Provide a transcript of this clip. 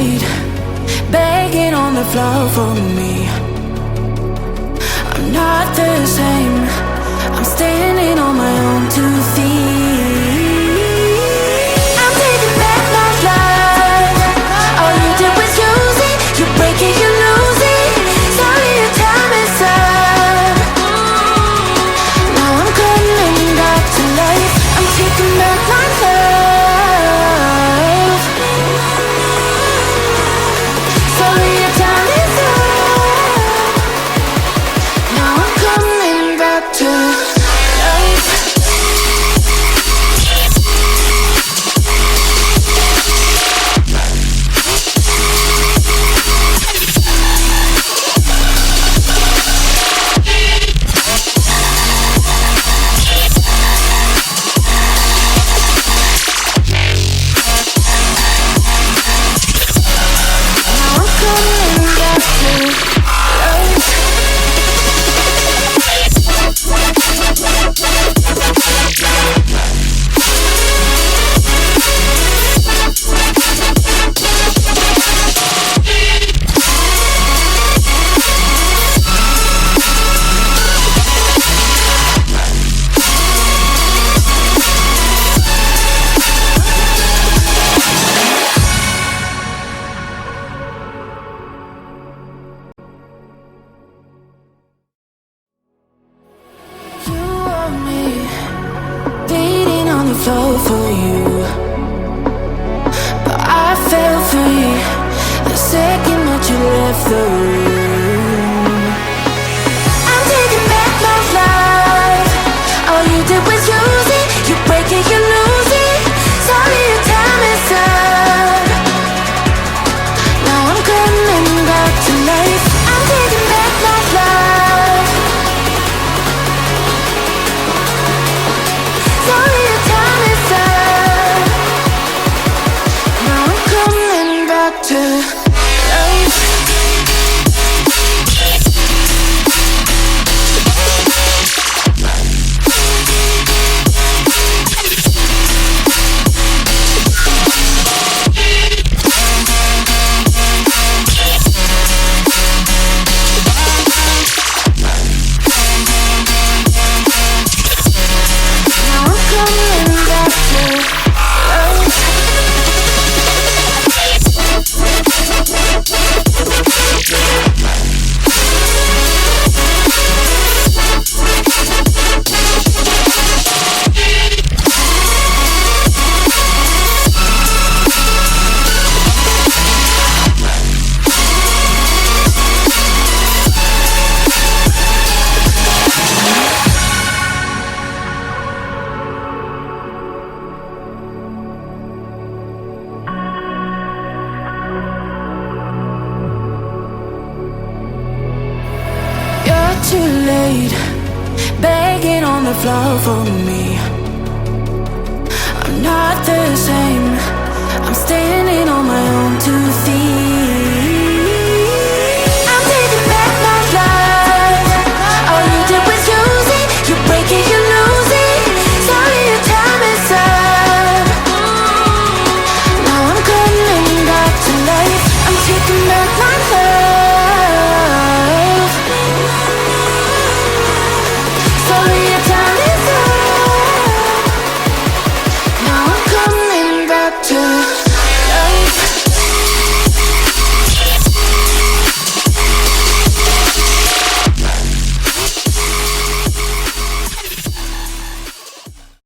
late, begging on the floor for me. I'm not the same, I'm standing on my own 2 feet. I'm taking back my life. All you did was use it, you break it, you lose it. Sorry, your time is up. Now I'm coming back to life. I'm taking back my life. Sorry, your time is up. Now I'm coming back to life. Flow for you, but I fell free the second that you left the room. I'm taking back my life. All you did was use it, you break it, you lose it. Sorry, your time is up. Now I'm coming back to life. I'm taking back my life. Sorry, your time is up. Now I'm coming back to life. Now I'm coming back to life. You're too late, begging on the floor for me. I'm not the same,